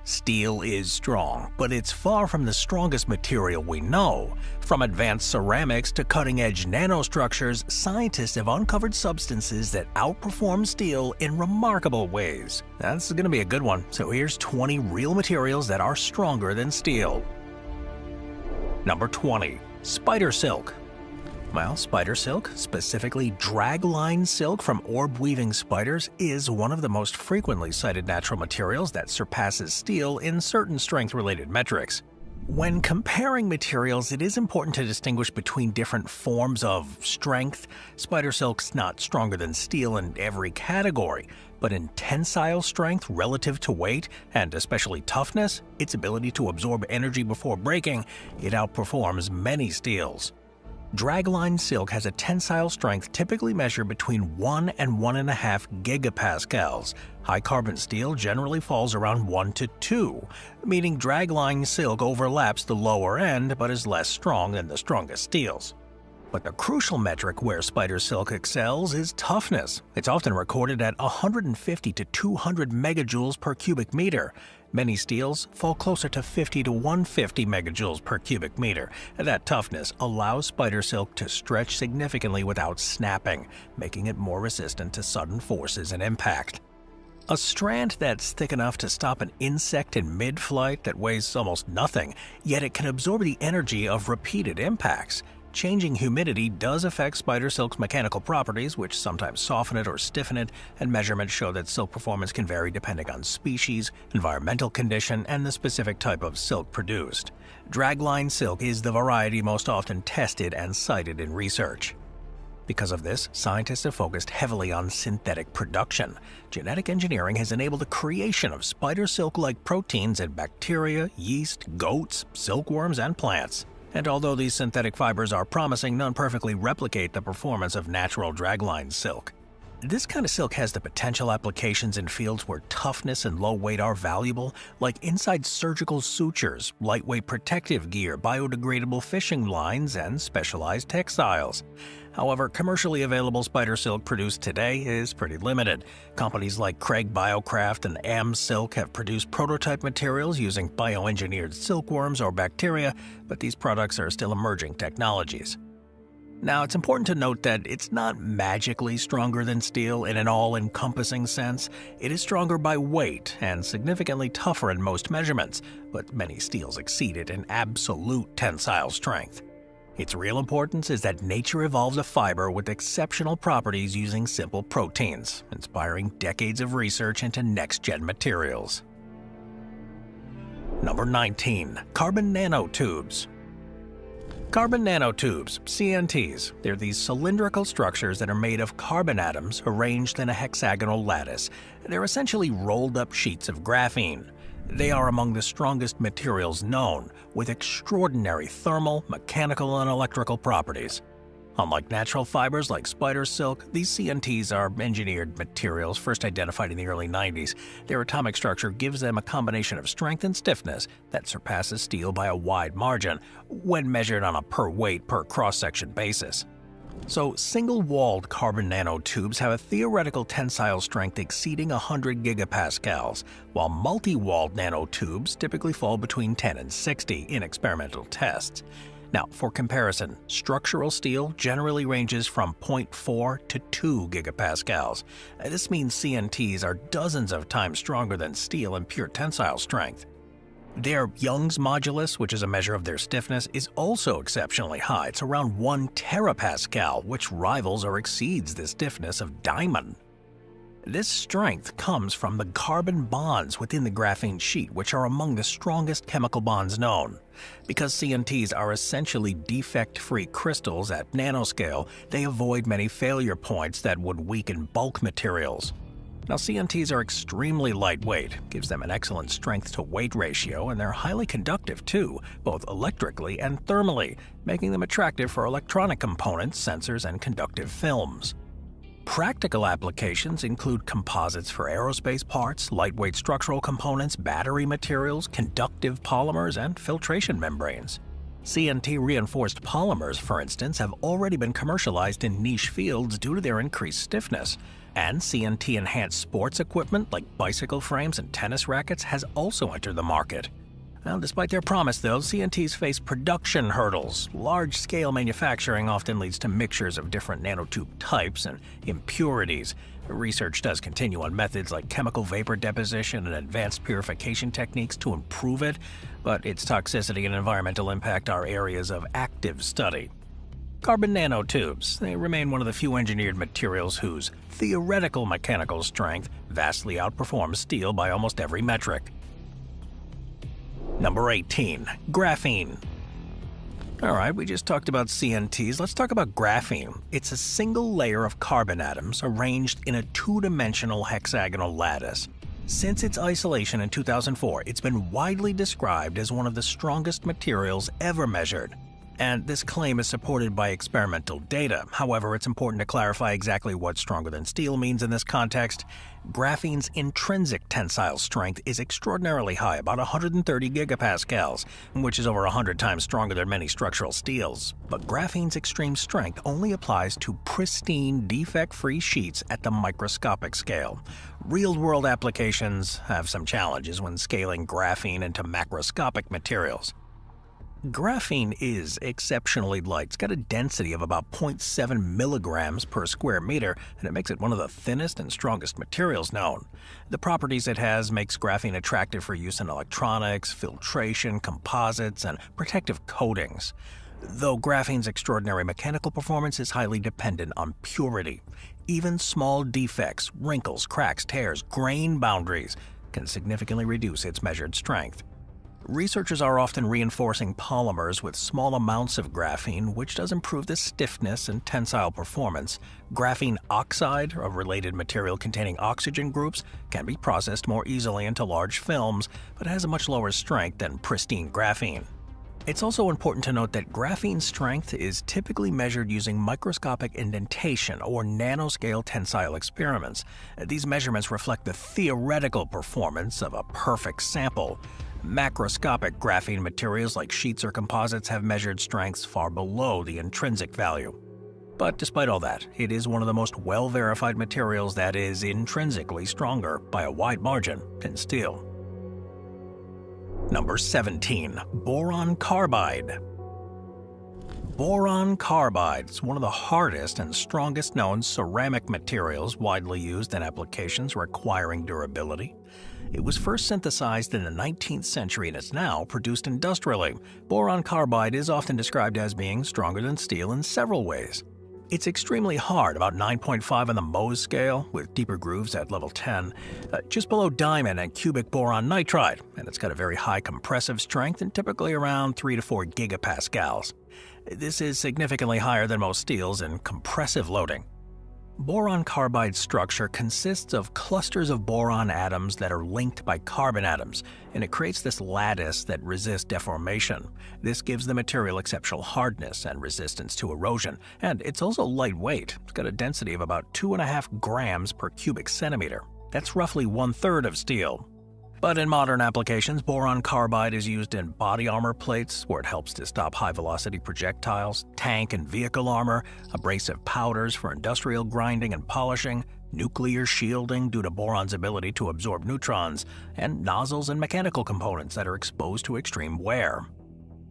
Steel is strong, but it's far from the strongest material we know. From advanced ceramics to cutting-edge nanostructures, scientists have uncovered substances that outperform steel in remarkable ways. That's going to be a good one, so here's 20 real materials that are stronger than steel. Number 20. Spider silk. Well, spider silk, specifically dragline silk from orb-weaving spiders, is one of the most frequently cited natural materials that surpasses steel in certain strength-related metrics. When comparing materials, it is important to distinguish between different forms of strength. Spider silk's not stronger than steel in every category, but in tensile strength relative to weight, and especially toughness, its ability to absorb energy before breaking, it outperforms many steels. Dragline silk has a tensile strength typically measured between 1 and 1.5 gigapascals. High-carbon steel generally falls around 1 to 2, meaning dragline silk overlaps the lower end but is less strong than the strongest steels. But the crucial metric where spider silk excels is toughness. It's often recorded at 150 to 200 megajoules per cubic meter. Many steels fall closer to 50 to 150 megajoules per cubic meter. That toughness allows spider silk to stretch significantly without snapping, making it more resistant to sudden forces and impact. A strand that's thick enough to stop an insect in mid-flight that weighs almost nothing, yet it can absorb the energy of repeated impacts. Changing humidity does affect spider silk's mechanical properties, which sometimes soften it or stiffen it, and measurements show that silk performance can vary depending on species, environmental condition, and the specific type of silk produced. Dragline silk is the variety most often tested and cited in research. Because of this, scientists have focused heavily on synthetic production. Genetic engineering has enabled the creation of spider silk-like proteins in bacteria, yeast, goats, silkworms, and plants. And although these synthetic fibers are promising, none perfectly replicate the performance of natural dragline silk. This kind of silk has the potential applications in fields where toughness and low weight are valuable, like inside surgical sutures, lightweight protective gear, biodegradable fishing lines, and specialized textiles. However, commercially available spider silk produced today is pretty limited. Companies like Craig Biocraft and Am Silk have produced prototype materials using bioengineered silkworms or bacteria, but these products are still emerging technologies. Now, it's important to note that it's not magically stronger than steel in an all-encompassing sense. It is stronger by weight and significantly tougher in most measurements, but many steels exceed it in absolute tensile strength. Its real importance is that nature evolved a fiber with exceptional properties using simple proteins, inspiring decades of research into next-gen materials. Number 19. Carbon nanotubes. Carbon nanotubes, CNTs, they're these cylindrical structures that are made of carbon atoms arranged in a hexagonal lattice. They're essentially rolled-up sheets of graphene. They are among the strongest materials known, with extraordinary thermal, mechanical, and electrical properties. Unlike natural fibers like spider silk, these CNTs are engineered materials first identified in the early 90s. Their atomic structure gives them a combination of strength and stiffness that surpasses steel by a wide margin when measured on a per-weight, per-cross-section basis. So, single-walled carbon nanotubes have a theoretical tensile strength exceeding 100 gigapascals, while multi-walled nanotubes typically fall between 10 and 60 in experimental tests. Now, for comparison, structural steel generally ranges from 0.4 to 2 gigapascals. This means CNTs are dozens of times stronger than steel in pure tensile strength. Their Young's modulus, which is a measure of their stiffness, is also exceptionally high. It's around 1 terapascal, which rivals or exceeds the stiffness of diamond. This strength comes from the carbon bonds within the graphene sheet, which are among the strongest chemical bonds known. Because CNTs are essentially defect-free crystals at nanoscale, they avoid many failure points that would weaken bulk materials. Now, CNTs are extremely lightweight, gives them an excellent strength-to-weight ratio, and they're highly conductive too, both electrically and thermally, making them attractive for electronic components, sensors, and conductive films. Practical applications include composites for aerospace parts, lightweight structural components, battery materials, conductive polymers, and filtration membranes. CNT-reinforced polymers, for instance, have already been commercialized in niche fields due to their increased stiffness. And CNT-enhanced sports equipment like bicycle frames and tennis rackets has also entered the market. Well, despite their promise, though, CNTs face production hurdles. Large-scale manufacturing often leads to mixtures of different nanotube types and impurities. Research does continue on methods like chemical vapor deposition and advanced purification techniques to improve it, but its toxicity and environmental impact are areas of active study. Carbon nanotubes. They remain one of the few engineered materials whose theoretical mechanical strength vastly outperforms steel by almost every metric. Number 18. Graphene. Alright, we just talked about CNTs, let's talk about graphene. It's a single layer of carbon atoms arranged in a two-dimensional hexagonal lattice. Since its isolation in 2004, it's been widely described as one of the strongest materials ever measured. And this claim is supported by experimental data. However, it's important to clarify exactly what stronger than steel means in this context. Graphene's intrinsic tensile strength is extraordinarily high, about 130 gigapascals, which is over 100 times stronger than many structural steels. But graphene's extreme strength only applies to pristine, defect-free sheets at the microscopic scale. Real-world applications have some challenges when scaling graphene into macroscopic materials. Graphene is exceptionally light. It's got a density of about 0.7 milligrams per square meter, and it makes it one of the thinnest and strongest materials known. The properties it has makes graphene attractive for use in electronics, filtration, composites, and protective coatings. Though graphene's extraordinary mechanical performance is highly dependent on purity. Even small defects, wrinkles, cracks, tears, grain boundaries can significantly reduce its measured strength. Researchers are often reinforcing polymers with small amounts of graphene, which does improve the stiffness and tensile performance. Graphene oxide, a related material containing oxygen groups, can be processed more easily into large films, but has a much lower strength than pristine graphene. It's also important to note that graphene strength is typically measured using microscopic indentation or nanoscale tensile experiments. These measurements reflect the theoretical performance of a perfect sample. Macroscopic graphene materials like sheets or composites have measured strengths far below the intrinsic value. But despite all that, it is one of the most well-verified materials that is intrinsically stronger by a wide margin than steel. Number 17. Boron carbide. Boron carbide is one of the hardest and strongest known ceramic materials widely used in applications requiring durability. It was first synthesized in the 19th century and is now produced industrially. Boron carbide is often described as being stronger than steel in several ways. It's extremely hard, about 9.5 on the Mohs scale, with deeper grooves at level 10, just below diamond and cubic boron nitride, and it's got a very high compressive strength and typically around 3 to 4 gigapascals. This is significantly higher than most steels in compressive loading. Boron carbide's structure consists of clusters of boron atoms that are linked by carbon atoms, and it creates this lattice that resists deformation. This gives the material exceptional hardness and resistance to erosion, and it's also lightweight. It's got a density of about 2.5 grams per cubic centimeter. That's roughly 1/3 of steel. But in modern applications, boron carbide is used in body armor plates, where it helps to stop high-velocity projectiles, tank and vehicle armor, abrasive powders for industrial grinding and polishing, nuclear shielding due to boron's ability to absorb neutrons, and nozzles and mechanical components that are exposed to extreme wear.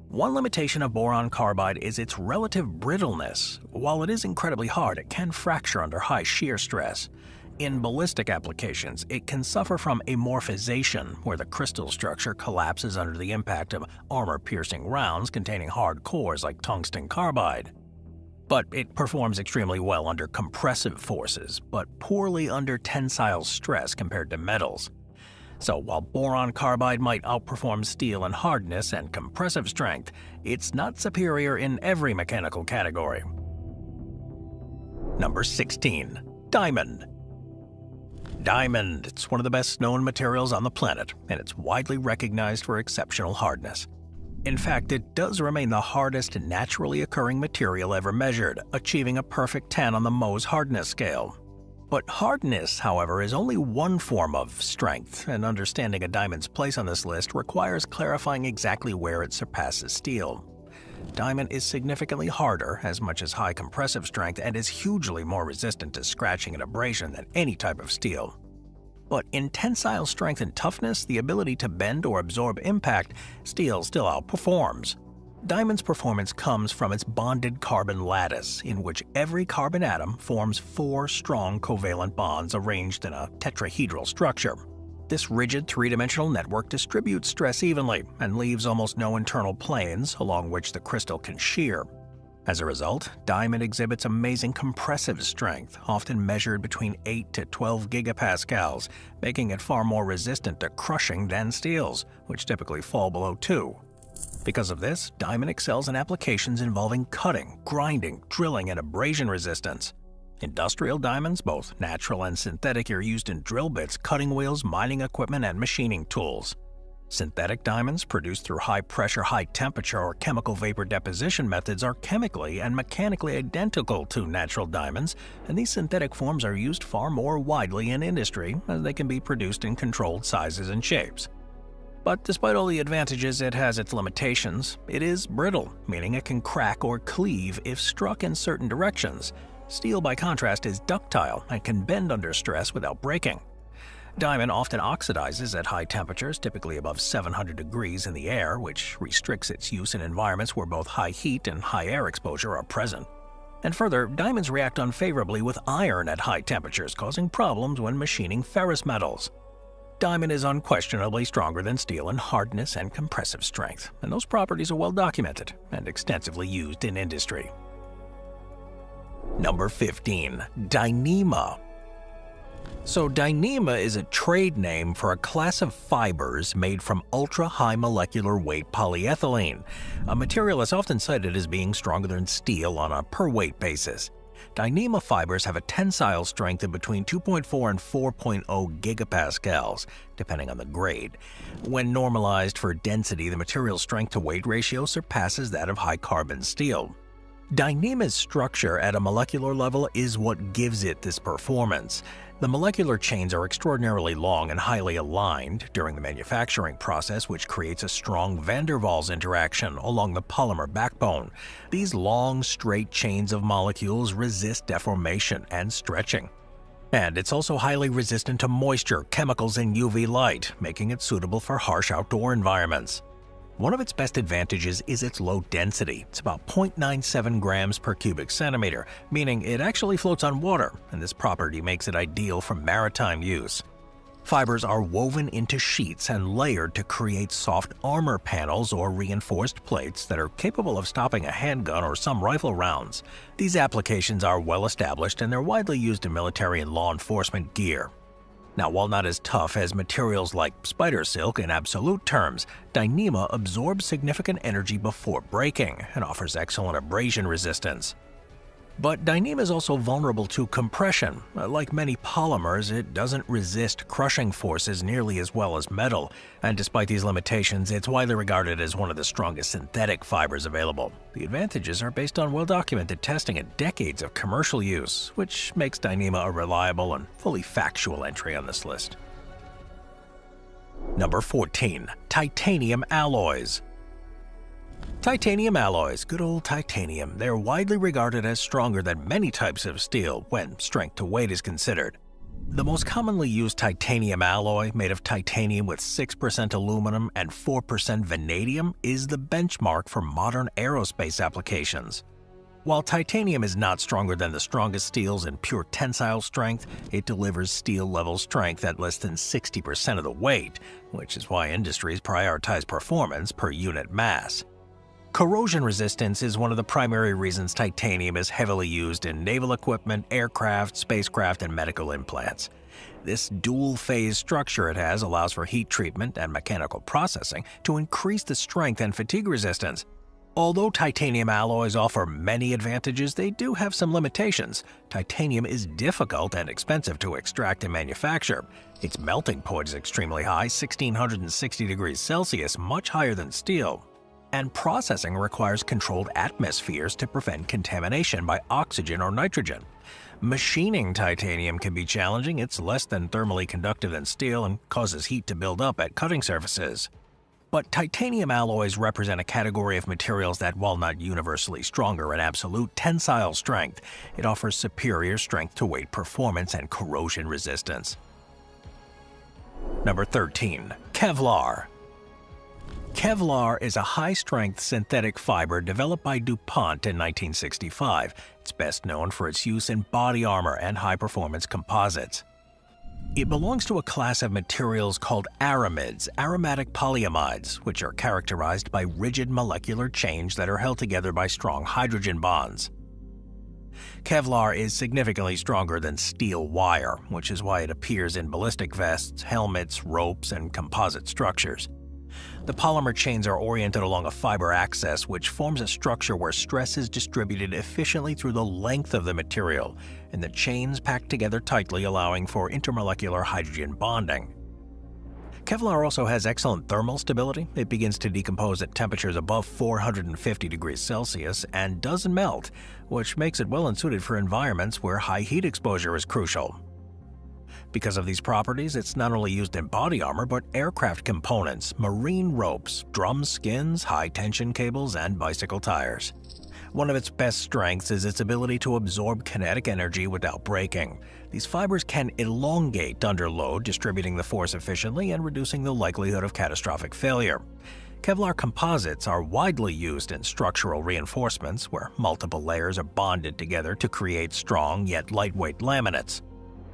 One limitation of boron carbide is its relative brittleness. While it is incredibly hard, it can fracture under high shear stress. In ballistic applications, it can suffer from amorphization, where the crystal structure collapses under the impact of armor-piercing rounds containing hard cores like tungsten carbide. But it performs extremely well under compressive forces, but poorly under tensile stress compared to metals. So while boron carbide might outperform steel in hardness and compressive strength, it's not superior in every mechanical category. Number 16. Diamond. Diamond. It's one of the best known materials on the planet, and it's widely recognized for exceptional hardness. In fact, it does remain the hardest naturally occurring material ever measured, achieving a perfect 10 on the Mohs hardness scale. But hardness, however, is only one form of strength, and understanding a diamond's place on this list requires clarifying exactly where it surpasses steel. diamond is significantly harder, as much as high compressive strength, and is hugely more resistant to scratching and abrasion than any type of steel. But in tensile strength and toughness, the ability to bend or absorb impact, steel still outperforms. Diamond's performance comes from its bonded carbon lattice, in which every carbon atom forms 4 strong covalent bonds arranged in a tetrahedral structure. This rigid three-dimensional network distributes stress evenly and leaves almost no internal planes along which the crystal can shear. As a result, diamond exhibits amazing compressive strength, often measured between 8 to 12 gigapascals, making it far more resistant to crushing than steels, which typically fall below 2. Because of this, diamond excels in applications involving cutting, grinding, drilling, and abrasion resistance. Industrial diamonds, both natural and synthetic, are used in drill bits, cutting wheels, mining equipment, and machining tools. Synthetic diamonds, produced through high-pressure, high-temperature, or chemical vapor deposition methods, are chemically and mechanically identical to natural diamonds, and these synthetic forms are used far more widely in industry, as they can be produced in controlled sizes and shapes. But despite all the advantages, it has its limitations. It is brittle, meaning it can crack or cleave if struck in certain directions. Steel, by contrast, is ductile and can bend under stress without breaking. Diamond often oxidizes at high temperatures, typically above 700 degrees in the air, which restricts its use in environments where both high heat and high air exposure are present. And further, diamonds react unfavorably with iron at high temperatures, causing problems when machining ferrous metals. Diamond is unquestionably stronger than steel in hardness and compressive strength, and those properties are well documented and extensively used in industry. Number 15. Dyneema. So Dyneema is a trade name for a class of fibers made from ultra-high molecular weight polyethylene, a material that's often cited as being stronger than steel on a per-weight basis. Dyneema fibers have a tensile strength of between 2.4 and 4.0 gigapascals, depending on the grade. When normalized for density, the material's strength-to-weight ratio surpasses that of high-carbon steel. Dyneema's structure at a molecular level is what gives it this performance. The molecular chains are extraordinarily long and highly aligned during the manufacturing process, which creates a strong van der Waals interaction along the polymer backbone. These long, straight chains of molecules resist deformation and stretching. And it's also highly resistant to moisture, chemicals, and UV light, making it suitable for harsh outdoor environments. One of its best advantages is its low density. It's about 0.97 grams per cubic centimeter, meaning it actually floats on water, and this property makes it ideal for maritime use. Fibers are woven into sheets and layered to create soft armor panels or reinforced plates that are capable of stopping a handgun or some rifle rounds. These applications are well established and they're widely used in military and law enforcement gear. Now, while not as tough as materials like spider silk in absolute terms, Dyneema absorbs significant energy before breaking and offers excellent abrasion resistance. But Dyneema is also vulnerable to compression. Like many polymers, it doesn't resist crushing forces nearly as well as metal, and despite these limitations, it's widely regarded as one of the strongest synthetic fibers available. The advantages are based on well-documented testing and decades of commercial use, which makes Dyneema a reliable and fully factual entry on this list. Number 14. Titanium alloys. Titanium alloys, good old titanium, they're widely regarded as stronger than many types of steel when strength to weight is considered. The most commonly used titanium alloy, made of titanium with 6% aluminum and 4% vanadium, is the benchmark for modern aerospace applications. While titanium is not stronger than the strongest steels in pure tensile strength, it delivers steel-level strength at less than 60% of the weight, which is why industries prioritize performance per unit mass. Corrosion resistance is one of the primary reasons titanium is heavily used in naval equipment, aircraft, spacecraft, and medical implants. This dual-phase structure it has allows for heat treatment and mechanical processing to increase the strength and fatigue resistance. Although titanium alloys offer many advantages, they do have some limitations. Titanium is difficult and expensive to extract and manufacture. Its melting point is extremely high, 1660 degrees Celsius, much higher than steel. And processing requires controlled atmospheres to prevent contamination by oxygen or nitrogen. Machining titanium can be challenging. It's less than thermally conductive than steel and causes heat to build up at cutting surfaces. But titanium alloys represent a category of materials that, while not universally stronger in absolute tensile strength, it offers superior strength-to-weight performance and corrosion resistance. Number 13. Kevlar. Kevlar is a high-strength synthetic fiber developed by DuPont in 1965. It's best known for its use in body armor and high-performance composites. It belongs to a class of materials called aramids, aromatic polyamides, which are characterized by rigid molecular chains that are held together by strong hydrogen bonds. Kevlar is significantly stronger than steel wire, which is why it appears in ballistic vests, helmets, ropes, and composite structures. The polymer chains are oriented along a fiber axis, which forms a structure where stress is distributed efficiently through the length of the material, and the chains pack together tightly, allowing for intermolecular hydrogen bonding. Kevlar also has excellent thermal stability. It begins to decompose at temperatures above 450 degrees Celsius and doesn't melt, which makes it well suited for environments where high heat exposure is crucial. Because of these properties, it's not only used in body armor but aircraft components, marine ropes, drum skins, high-tension cables, and bicycle tires. One of its best strengths is its ability to absorb kinetic energy without breaking. These fibers can elongate under load, distributing the force efficiently and reducing the likelihood of catastrophic failure. Kevlar composites are widely used in structural reinforcements, where multiple layers are bonded together to create strong yet lightweight laminates.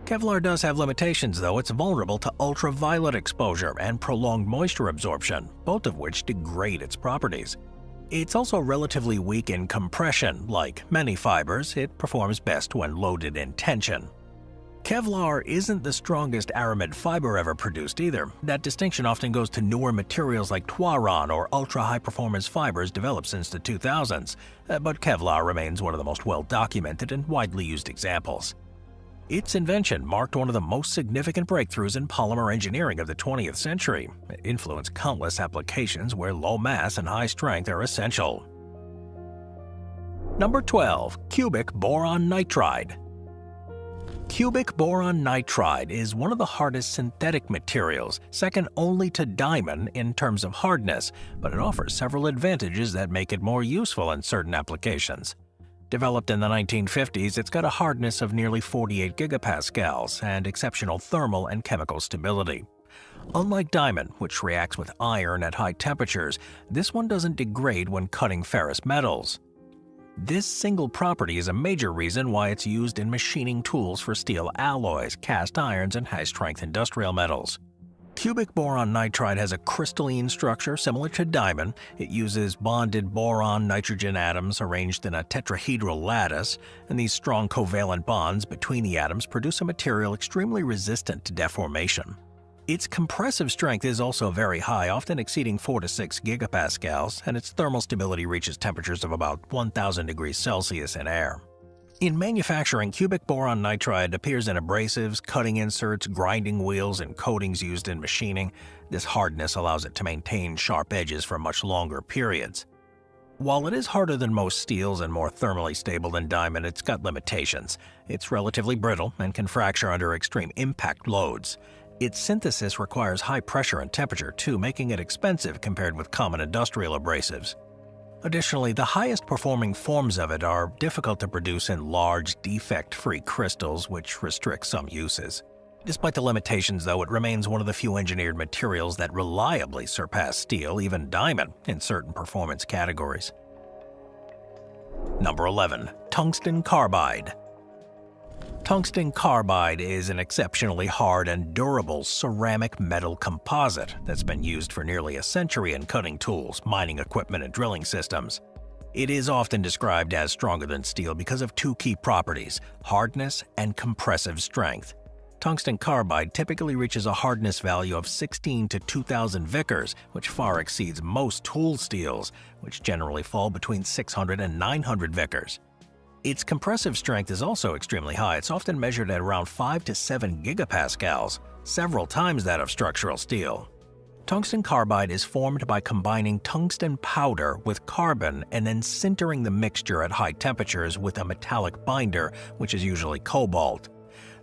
Kevlar does have limitations, though. It's vulnerable to ultraviolet exposure and prolonged moisture absorption, both of which degrade its properties. It's also relatively weak in compression. Like many fibers, it performs best when loaded in tension. Kevlar isn't the strongest aramid fiber ever produced either. That distinction often goes to newer materials like Twaron or ultra-high-performance fibers developed since the 2000s, but Kevlar remains one of the most well-documented and widely used examples. Its invention marked one of the most significant breakthroughs in polymer engineering of the 20th century. It influenced countless applications where low mass and high strength are essential. Number 12. Cubic boron nitride. Cubic boron nitride is one of the hardest synthetic materials, second only to diamond in terms of hardness, but it offers several advantages that make it more useful in certain applications. Developed in the 1950s, it's got a hardness of nearly 48 gigapascals and exceptional thermal and chemical stability. Unlike diamond, which reacts with iron at high temperatures, this one doesn't degrade when cutting ferrous metals. This single property is a major reason why it's used in machining tools for steel alloys, cast irons, and high-strength industrial metals. Cubic boron nitride has a crystalline structure similar to diamond. It uses bonded boron-nitrogen atoms arranged in a tetrahedral lattice, and these strong covalent bonds between the atoms produce a material extremely resistant to deformation. Its compressive strength is also very high, often exceeding 4 to 6 gigapascals, and its thermal stability reaches temperatures of about 1000 degrees Celsius in air. In manufacturing, cubic boron nitride appears in abrasives, cutting inserts, grinding wheels, and coatings used in machining. This hardness allows it to maintain sharp edges for much longer periods. While it is harder than most steels and more thermally stable than diamond, it's got limitations. It's relatively brittle and can fracture under extreme impact loads. Its synthesis requires high pressure and temperature too, making it expensive compared with common industrial abrasives. Additionally, the highest performing forms of it are difficult to produce in large, defect-free crystals, which restricts some uses. Despite the limitations, though, it remains one of the few engineered materials that reliably surpass steel, even diamond, in certain performance categories. Number 11. Tungsten carbide. Tungsten carbide is an exceptionally hard and durable ceramic metal composite that's been used for nearly a century in cutting tools, mining equipment, and drilling systems. It is often described as stronger than steel because of two key properties: hardness and compressive strength. Tungsten carbide typically reaches a hardness value of 16 to 2000 Vickers, which far exceeds most tool steels, which generally fall between 600 and 900 Vickers. Its compressive strength is also extremely high. It's often measured at around 5 to 7 gigapascals, several times that of structural steel. Tungsten carbide is formed by combining tungsten powder with carbon and then sintering the mixture at high temperatures with a metallic binder, which is usually cobalt.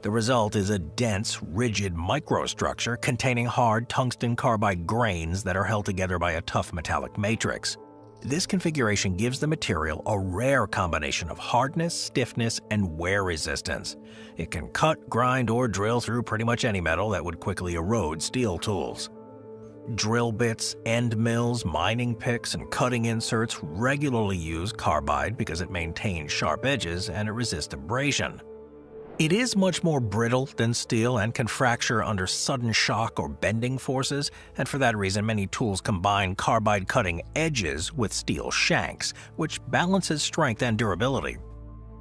The result is a dense, rigid microstructure containing hard tungsten carbide grains that are held together by a tough metallic matrix. This configuration gives the material a rare combination of hardness, stiffness, and wear resistance. It can cut, grind, or drill through pretty much any metal that would quickly erode steel tools. Drill bits, end mills, mining picks, and cutting inserts regularly use carbide because it maintains sharp edges and it resists abrasion. It is much more brittle than steel and can fracture under sudden shock or bending forces, and for that reason many tools combine carbide cutting edges with steel shanks, which balances strength and durability.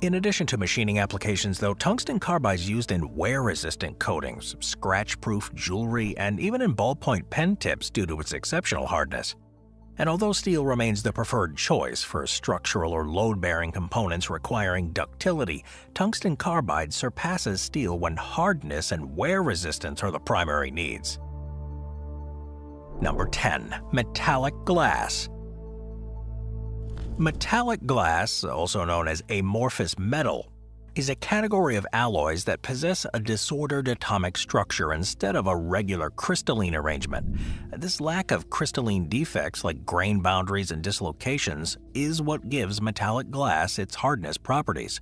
In addition to machining applications though, tungsten carbide is used in wear-resistant coatings, scratch-proof jewelry, and even in ballpoint pen tips due to its exceptional hardness. And although steel remains the preferred choice for structural or load-bearing components requiring ductility, tungsten carbide surpasses steel when hardness and wear resistance are the primary needs. Number 10. Metallic glass. Metallic glass, also known as amorphous metal, is a category of alloys that possess a disordered atomic structure instead of a regular crystalline arrangement. This lack of crystalline defects like grain boundaries and dislocations is what gives metallic glass its hardness properties.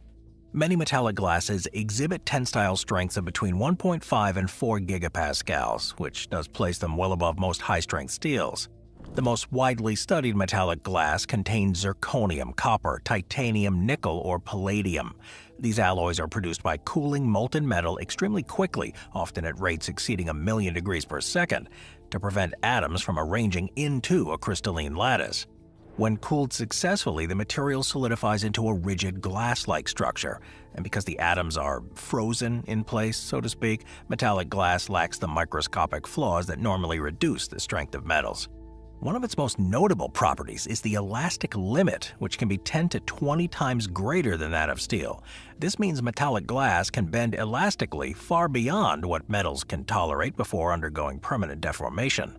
Many metallic glasses exhibit tensile strengths of between 1.5 and 4 gigapascals, which does place them well above most high-strength steels. The most widely studied metallic glass contains zirconium, copper, titanium, nickel, or palladium. These alloys are produced by cooling molten metal extremely quickly, often at rates exceeding 1,000,000 degrees per second, to prevent atoms from arranging into a crystalline lattice. When cooled successfully, the material solidifies into a rigid glass-like structure, and because the atoms are frozen in place, so to speak, metallic glass lacks the microscopic flaws that normally reduce the strength of metals. One of its most notable properties is the elastic limit, which can be 10 to 20 times greater than that of steel. This means metallic glass can bend elastically far beyond what metals can tolerate before undergoing permanent deformation.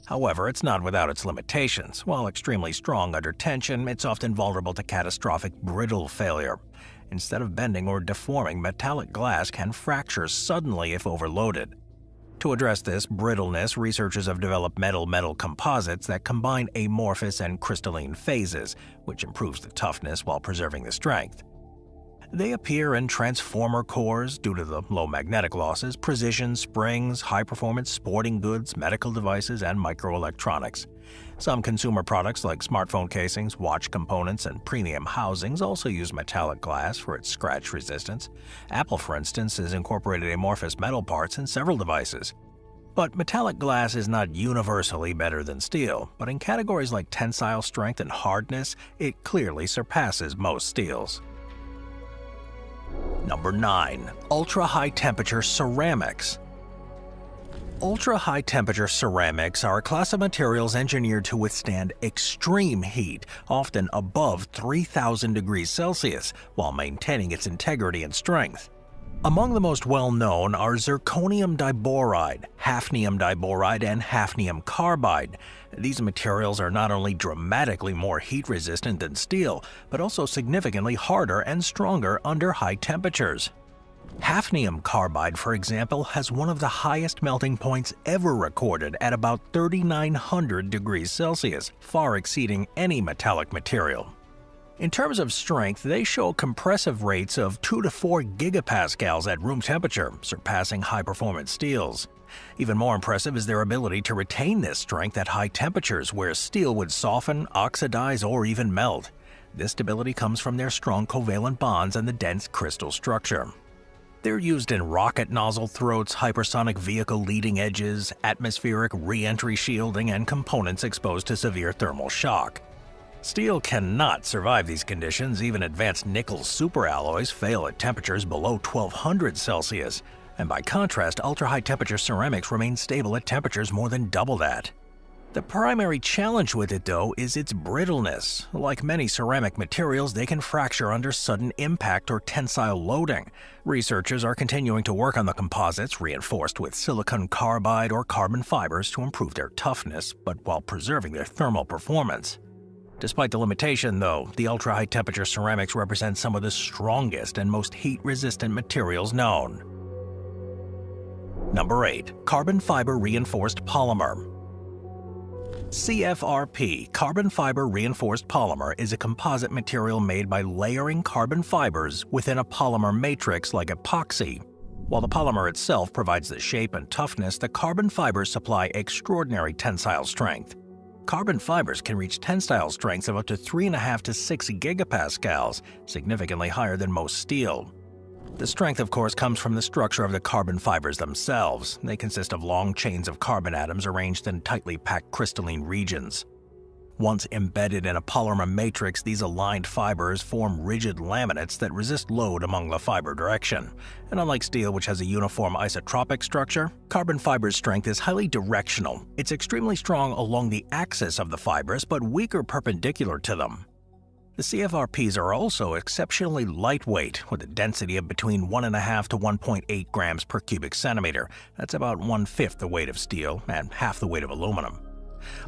However, it's not without its limitations. While extremely strong under tension, it's often vulnerable to catastrophic brittle failure. Instead of bending or deforming, metallic glass can fracture suddenly if overloaded. To address this brittleness, researchers have developed metal-metal composites that combine amorphous and crystalline phases, which improves the toughness while preserving the strength. They appear in transformer cores due to the low magnetic losses, precision springs, high-performance sporting goods, medical devices, and microelectronics. Some consumer products like smartphone casings, watch components, and premium housings also use metallic glass for its scratch resistance. Apple, for instance, has incorporated amorphous metal parts in several devices. But metallic glass is not universally better than steel, but in categories like tensile strength and hardness, it clearly surpasses most steels. Number 9. Ultra-high temperature ceramics. Ultra-high temperature ceramics are a class of materials engineered to withstand extreme heat, often above 3,000 degrees Celsius, while maintaining its integrity and strength. Among the most well-known are zirconium diboride, hafnium diboride, and hafnium carbide. These materials are not only dramatically more heat-resistant than steel, but also significantly harder and stronger under high temperatures. Hafnium carbide, for example, has one of the highest melting points ever recorded at about 3,900 degrees Celsius, far exceeding any metallic material. In terms of strength, they show compressive rates of 2 to 4 gigapascals at room temperature, surpassing high-performance steels. Even more impressive is their ability to retain this strength at high temperatures where steel would soften, oxidize, or even melt. This stability comes from their strong covalent bonds and the dense crystal structure. They're used in rocket nozzle throats, hypersonic vehicle leading edges, atmospheric re-entry shielding, and components exposed to severe thermal shock. Steel cannot survive these conditions. Even advanced nickel superalloys fail at temperatures below 1200 Celsius. And by contrast, ultra-high temperature ceramics remain stable at temperatures more than double that. The primary challenge with it, though, is its brittleness. Like many ceramic materials, they can fracture under sudden impact or tensile loading. Researchers are continuing to work on the composites reinforced with silicon carbide or carbon fibers to improve their toughness, but while preserving their thermal performance. Despite the limitation, though, the ultra-high temperature ceramics represent some of the strongest and most heat-resistant materials known. Number 8. Carbon fiber reinforced polymer. CFRP, carbon fiber reinforced polymer, is a composite material made by layering carbon fibers within a polymer matrix like epoxy. While the polymer itself provides the shape and toughness, the carbon fibers supply extraordinary tensile strength. Carbon fibers can reach tensile strengths of up to 3.5 to 6 gigapascals, significantly higher than most steel. The strength, of course, comes from the structure of the carbon fibers themselves. They consist of long chains of carbon atoms arranged in tightly packed crystalline regions. Once embedded in a polymer matrix, these aligned fibers form rigid laminates that resist load along the fiber direction. And unlike steel, which has a uniform isotropic structure, carbon fiber's strength is highly directional. It's extremely strong along the axis of the fibers, but weaker perpendicular to them. The CFRPs are also exceptionally lightweight, with a density of between 1.5 to 1.8 grams per cubic centimeter. That's about 1/5 the weight of steel and half the weight of aluminum.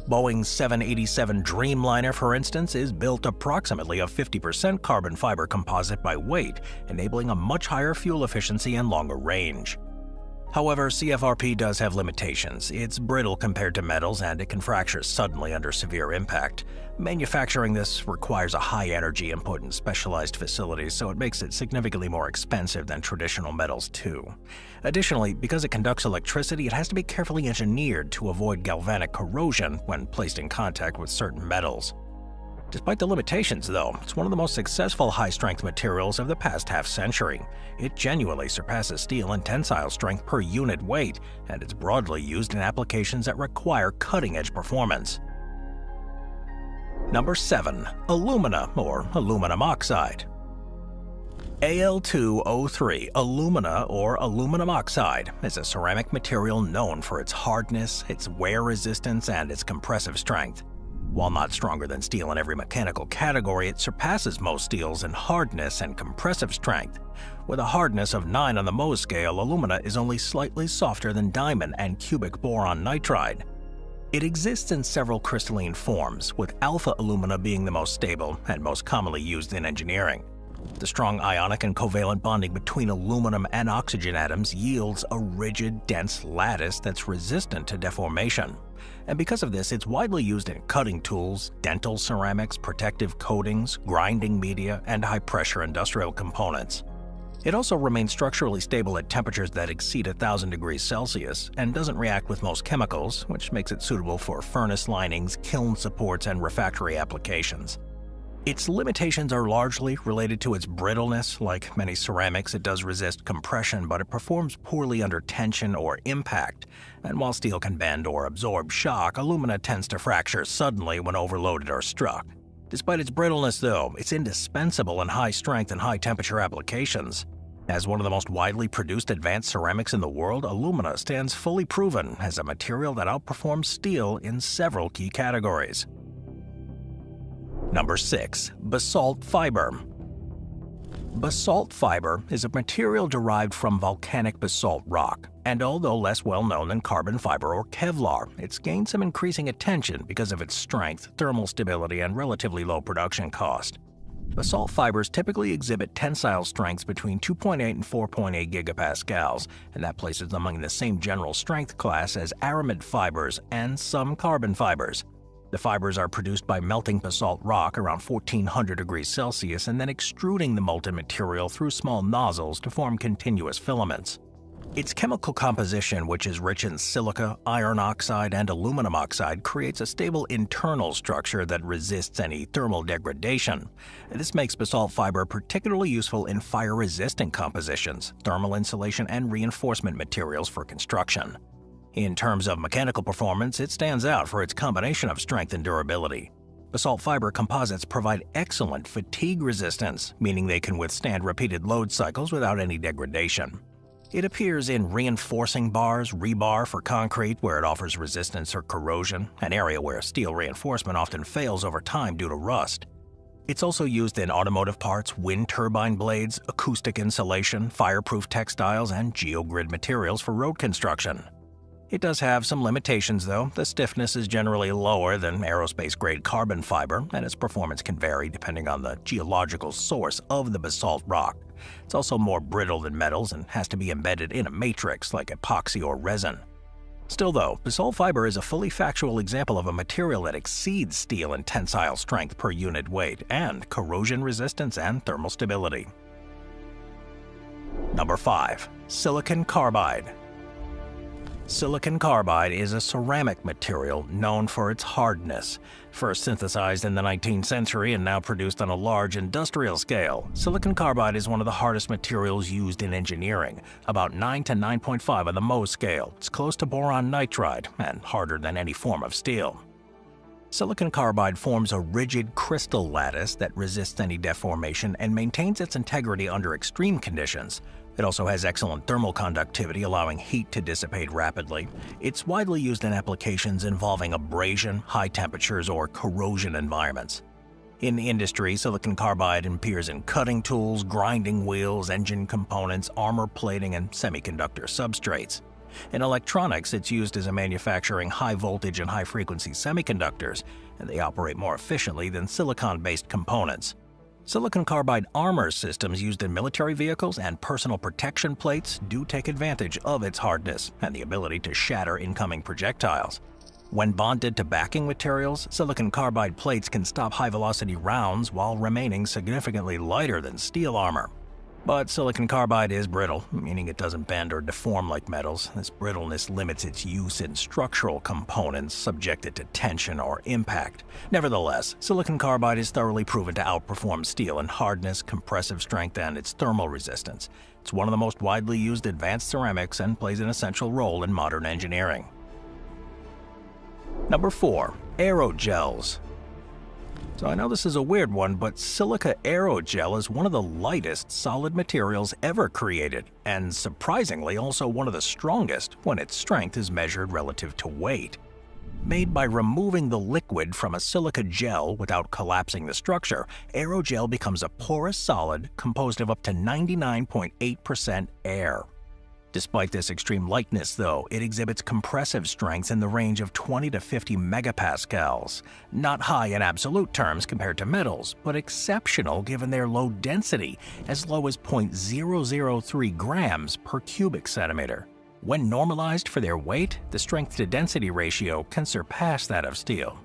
Boeing's 787 Dreamliner, for instance, is built approximately of 50% carbon fiber composite by weight, enabling a much higher fuel efficiency and longer range. However, CFRP does have limitations. It's brittle compared to metals, and it can fracture suddenly under severe impact. Manufacturing this requires a high energy input in specialized facilities, so it makes it significantly more expensive than traditional metals too. Additionally, because it conducts electricity, it has to be carefully engineered to avoid galvanic corrosion when placed in contact with certain metals. Despite the limitations, though, it's one of the most successful high-strength materials of the past half-century. It genuinely surpasses steel in tensile strength per unit weight, and it's broadly used in applications that require cutting-edge performance. Number 7. Alumina, or aluminum oxide. Al2O3 alumina, or aluminum oxide, is a ceramic material known for its hardness, its wear resistance, and its compressive strength. While not stronger than steel in every mechanical category, it surpasses most steels in hardness and compressive strength. With a hardness of 9 on the Mohs scale, alumina is only slightly softer than diamond and cubic boron nitride. It exists in several crystalline forms, with alpha alumina being the most stable and most commonly used in engineering. The strong ionic and covalent bonding between aluminum and oxygen atoms yields a rigid, dense lattice that's resistant to deformation. And because of this, it's widely used in cutting tools, dental ceramics, protective coatings, grinding media, and high-pressure industrial components. It also remains structurally stable at temperatures that exceed 1,000 degrees Celsius and doesn't react with most chemicals, which makes it suitable for furnace linings, kiln supports, and refractory applications. Its limitations are largely related to its brittleness. Like many ceramics, it does resist compression, but it performs poorly under tension or impact. And while steel can bend or absorb shock, alumina tends to fracture suddenly when overloaded or struck. Despite its brittleness, though, it's indispensable in high-strength and high-temperature applications. As one of the most widely produced advanced ceramics in the world, alumina stands fully proven as a material that outperforms steel in several key categories. Number 6. Basalt fiber. Basalt fiber is a material derived from volcanic basalt rock, and although less well known than carbon fiber or Kevlar, it's gained some increasing attention because of its strength, thermal stability, and relatively low production cost. Basalt fibers typically exhibit tensile strengths between 2.8 and 4.8 gigapascals, and that places them among the same general strength class as aramid fibers and some carbon fibers. The fibers are produced by melting basalt rock around 1400 degrees Celsius and then extruding the molten material through small nozzles to form continuous filaments. Its chemical composition, which is rich in silica, iron oxide, and aluminum oxide, creates a stable internal structure that resists any thermal degradation. This makes basalt fiber particularly useful in fire-resistant compositions, thermal insulation, and reinforcement materials for construction. In terms of mechanical performance, it stands out for its combination of strength and durability. Basalt fiber composites provide excellent fatigue resistance, meaning they can withstand repeated load cycles without any degradation. It appears in reinforcing bars, rebar for concrete where it offers resistance or corrosion, an area where steel reinforcement often fails over time due to rust. It's also used in automotive parts, wind turbine blades, acoustic insulation, fireproof textiles, and geogrid materials for road construction. It does have some limitations, though. The stiffness is generally lower than aerospace-grade carbon fiber, and its performance can vary depending on the geological source of the basalt rock. It's also more brittle than metals and has to be embedded in a matrix like epoxy or resin. Still though, basalt fiber is a fully factual example of a material that exceeds steel in tensile strength per unit weight and corrosion resistance and thermal stability. Number 5. Silicon carbide. Silicon carbide is a ceramic material known for its hardness. First synthesized in the 19th century and now produced on a large industrial scale, silicon carbide is one of the hardest materials used in engineering, about 9 to 9.5 on the Mohs scale. It's close to boron nitride and harder than any form of steel. Silicon carbide forms a rigid crystal lattice that resists any deformation and maintains its integrity under extreme conditions. It also has excellent thermal conductivity, allowing heat to dissipate rapidly. It's widely used in applications involving abrasion, high temperatures, or corrosion environments. In industry, silicon carbide appears in cutting tools, grinding wheels, engine components, armor plating, and semiconductor substrates. In electronics, it's used as a manufacturing high-voltage and high-frequency semiconductors, and they operate more efficiently than silicon-based components. Silicon carbide armor systems used in military vehicles and personal protection plates do take advantage of its hardness and the ability to shatter incoming projectiles. When bonded to backing materials, silicon carbide plates can stop high-velocity rounds while remaining significantly lighter than steel armor. But silicon carbide is brittle, meaning it doesn't bend or deform like metals. This brittleness limits its use in structural components subjected to tension or impact. Nevertheless, silicon carbide is thoroughly proven to outperform steel in hardness, compressive strength, and its thermal resistance. It's one of the most widely used advanced ceramics and plays an essential role in modern engineering. Number 4. Aerogels. So I know this is a weird one, but silica aerogel is one of the lightest solid materials ever created, and surprisingly also one of the strongest when its strength is measured relative to weight. Made by removing the liquid from a silica gel without collapsing the structure, aerogel becomes a porous solid composed of up to 99.8% air. Despite this extreme lightness, though, it exhibits compressive strengths in the range of 20 to 50 megapascals. Not high in absolute terms compared to metals, but exceptional given their low density, as low as 0.003 grams per cubic centimeter. When normalized for their weight, the strength-to-density ratio can surpass that of steel.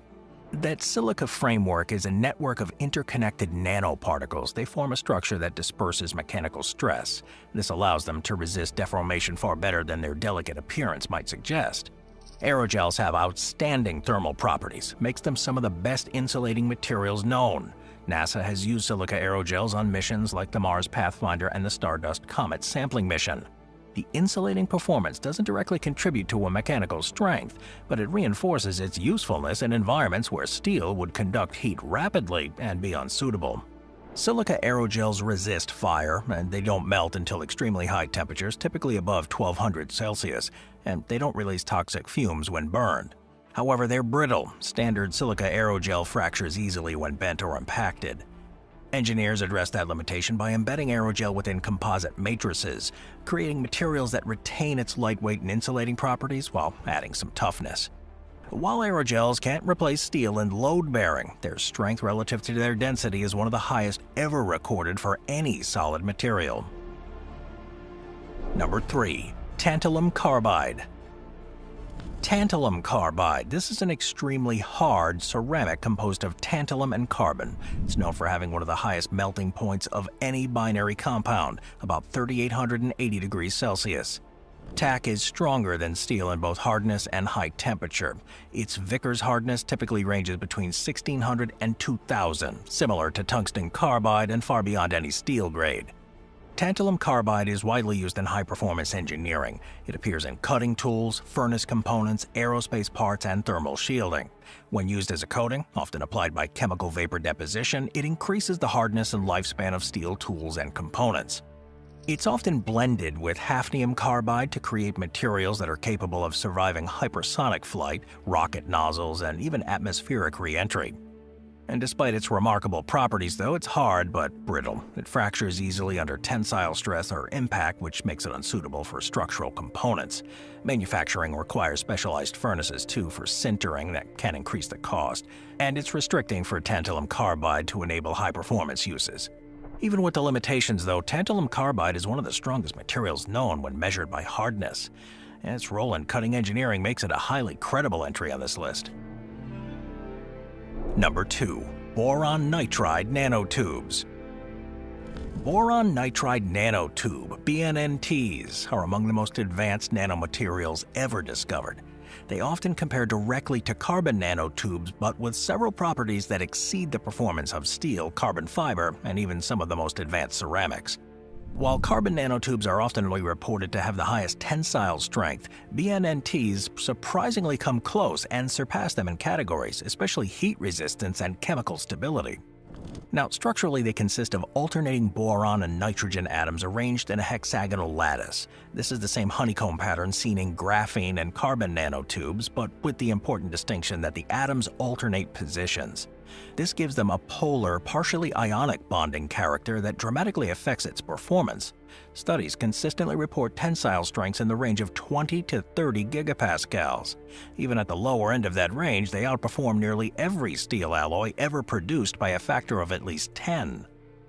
That silica framework is a network of interconnected nanoparticles. They form a structure that disperses mechanical stress. This allows them to resist deformation far better than their delicate appearance might suggest. Aerogels have outstanding thermal properties, makes them some of the best insulating materials known. NASA has used silica aerogels on missions like the Mars Pathfinder and the Stardust Comet sampling mission. The insulating performance doesn't directly contribute to a mechanical strength, but it reinforces its usefulness in environments where steel would conduct heat rapidly and be unsuitable. Silica aerogels resist fire, and they don't melt until extremely high temperatures, typically above 1200 Celsius, and they don't release toxic fumes when burned. However, they're brittle. Standard silica aerogel fractures easily when bent or impacted. Engineers address that limitation by embedding aerogel within composite matrices, creating materials that retain its lightweight and insulating properties while adding some toughness. While aerogels can't replace steel in load bearing, their strength relative to their density is one of the highest ever recorded for any solid material. Number 3. Tantalum carbide. Tantalum carbide. This is an extremely hard ceramic composed of tantalum and carbon. It's known for having one of the highest melting points of any binary compound, about 3,880 degrees Celsius. TAC is stronger than steel in both hardness and high temperature. Its Vickers hardness typically ranges between 1,600 and 2,000, similar to tungsten carbide and far beyond any steel grade. Tantalum carbide is widely used in high-performance engineering. It appears in cutting tools, furnace components, aerospace parts, and thermal shielding. When used as a coating, often applied by chemical vapor deposition, it increases the hardness and lifespan of steel tools and components. It's often blended with hafnium carbide to create materials that are capable of surviving hypersonic flight, rocket nozzles, and even atmospheric re-entry. And despite its remarkable properties, though, it's hard but brittle. It fractures easily under tensile stress or impact, which makes it unsuitable for structural components. Manufacturing requires specialized furnaces, too, for sintering that can increase the cost. And it's restricting for tantalum carbide to enable high-performance uses. Even with the limitations, though, tantalum carbide is one of the strongest materials known when measured by hardness. And its role in cutting engineering makes it a highly credible entry on this list. Number 2. Boron nitride nanotubes. Boron nitride nanotube, BNNTs, are among the most advanced nanomaterials ever discovered. They often compare directly to carbon nanotubes, but with several properties that exceed the performance of steel, carbon fiber, and even some of the most advanced ceramics. While carbon nanotubes are often reported to have the highest tensile strength, BNNTs surprisingly come close and surpass them in categories, especially heat resistance and chemical stability. Now, structurally, they consist of alternating boron and nitrogen atoms arranged in a hexagonal lattice. This is the same honeycomb pattern seen in graphene and carbon nanotubes, but with the important distinction that the atoms alternate positions. This gives them a polar, partially ionic bonding character that dramatically affects its performance. Studies consistently report tensile strengths in the range of 20 to 30 gigapascals. Even at the lower end of that range, they outperform nearly every steel alloy ever produced by a factor of at least 10.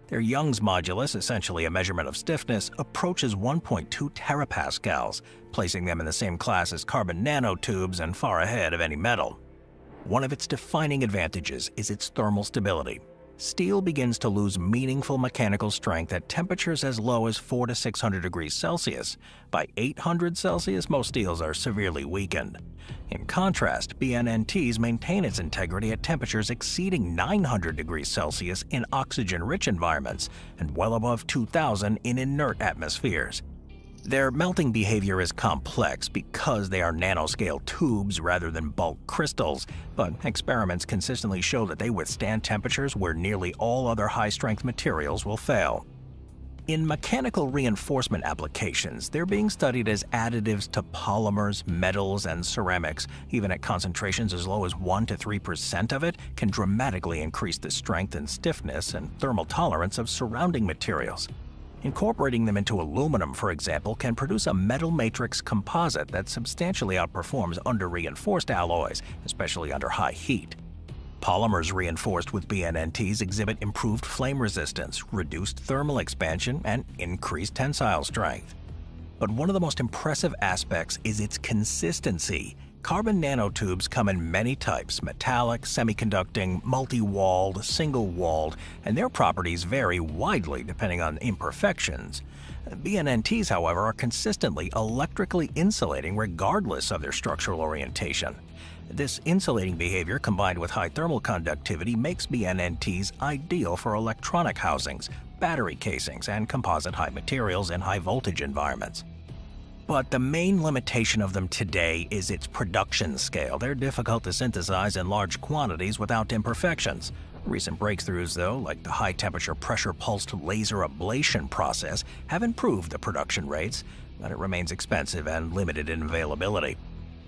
Their Young's modulus, essentially a measurement of stiffness, approaches 1.2 terapascals, placing them in the same class as carbon nanotubes and far ahead of any metal. One of its defining advantages is its thermal stability. Steel begins to lose meaningful mechanical strength at temperatures as low as 400 to 600 degrees Celsius. By 800 Celsius, most steels are severely weakened. In contrast, BNNTs maintain its integrity at temperatures exceeding 900 degrees Celsius in oxygen-rich environments and well above 2000 in inert atmospheres. Their melting behavior is complex because they are nanoscale tubes rather than bulk crystals, but experiments consistently show that they withstand temperatures where nearly all other high-strength materials will fail. In mechanical reinforcement applications, they're being studied as additives to polymers, metals, and ceramics. Even at concentrations as low as 1 to 3% of it can dramatically increase the strength and stiffness and thermal tolerance of surrounding materials. Incorporating them into aluminum, for example, can produce a metal matrix composite that substantially outperforms under-reinforced alloys, especially under high heat. Polymers reinforced with BNNTs exhibit improved flame resistance, reduced thermal expansion, and increased tensile strength. But one of the most impressive aspects is its consistency. Carbon nanotubes come in many types: metallic, semiconducting, multi-walled, single-walled, and their properties vary widely depending on imperfections. BNNTs, however, are consistently electrically insulating regardless of their structural orientation. This insulating behavior, combined with high thermal conductivity, makes BNNTs ideal for electronic housings, battery casings, and composite high materials in high-voltage environments. But the main limitation of them today is its production scale. They're difficult to synthesize in large quantities without imperfections. Recent breakthroughs, though, like the high-temperature pressure-pulsed laser ablation process, have improved the production rates, but it remains expensive and limited in availability.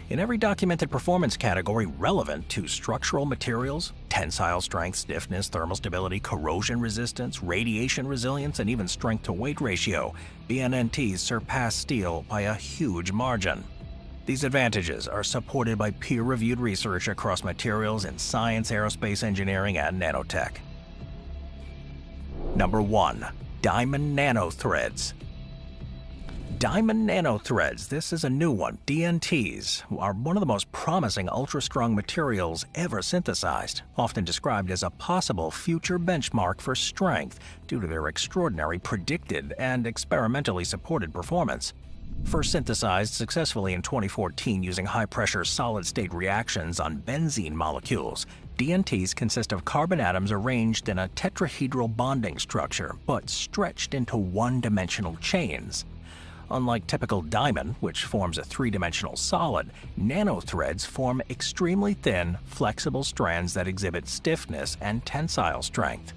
In every documented performance category relevant to structural materials, tensile strength, stiffness, thermal stability, corrosion resistance, radiation resilience, and even strength-to-weight ratio, BNNTs surpass steel by a huge margin. These advantages are supported by peer-reviewed research across materials in science, aerospace engineering, and nanotech. Number 1. Diamond Nanothreads. Diamond nanothreads, this is a new one. DNTs are one of the most promising ultra-strong materials ever synthesized, often described as a possible future benchmark for strength due to their extraordinary predicted and experimentally supported performance. First synthesized successfully in 2014 using high-pressure solid-state reactions on benzene molecules, DNTs consist of carbon atoms arranged in a tetrahedral bonding structure, but stretched into one-dimensional chains. Unlike typical diamond, which forms a three-dimensional solid, nanothreads form extremely thin, flexible strands that exhibit stiffness and tensile strength.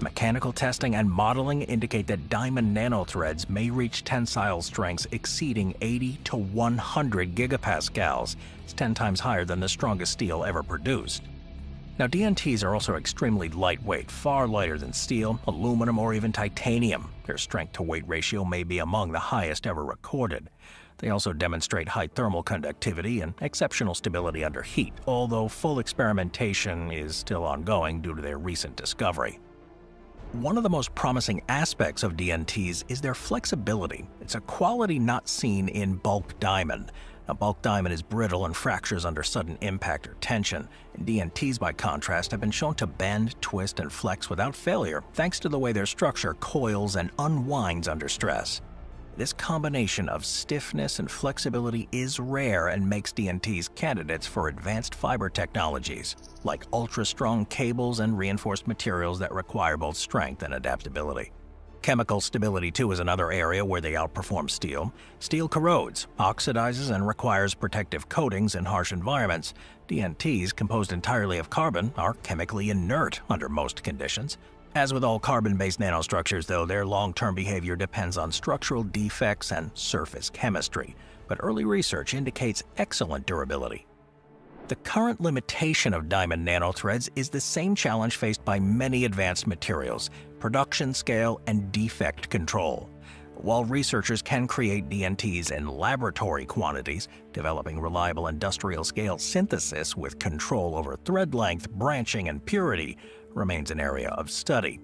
Mechanical testing and modeling indicate that diamond nanothreads may reach tensile strengths exceeding 80 to 100 gigapascals. It's 10 times higher than the strongest steel ever produced. Now, DNTs are also extremely lightweight, far lighter than steel, aluminum, or even titanium. Their strength-to-weight ratio may be among the highest ever recorded. They also demonstrate high thermal conductivity and exceptional stability under heat, although full experimentation is still ongoing due to their recent discovery. One of the most promising aspects of DNTs is their flexibility. It's a quality not seen in bulk diamond. A bulk diamond is brittle and fractures under sudden impact or tension. And DNTs, by contrast, have been shown to bend, twist, and flex without failure, thanks to the way their structure coils and unwinds under stress. This combination of stiffness and flexibility is rare and makes DNTs candidates for advanced fiber technologies, like ultra-strong cables and reinforced materials that require both strength and adaptability. Chemical stability, too, is another area where they outperform steel. Steel corrodes, oxidizes, and requires protective coatings in harsh environments. DNTs, composed entirely of carbon, are chemically inert under most conditions. As with all carbon-based nanostructures, though, their long-term behavior depends on structural defects and surface chemistry, but early research indicates excellent durability. The current limitation of diamond nanothreads is the same challenge faced by many advanced materials: production scale and defect control. While researchers can create DNTs in laboratory quantities, developing reliable industrial-scale synthesis with control over thread length, branching, and purity remains an area of study.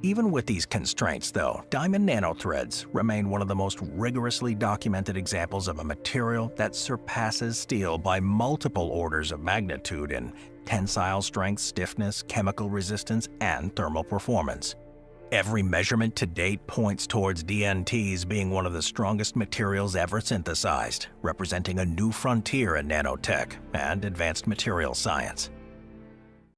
Even with these constraints, though, diamond nanothreads remain one of the most rigorously documented examples of a material that surpasses steel by multiple orders of magnitude in tensile strength, stiffness, chemical resistance, and thermal performance. Every measurement to date points towards DNTs being one of the strongest materials ever synthesized, representing a new frontier in nanotech and advanced material science.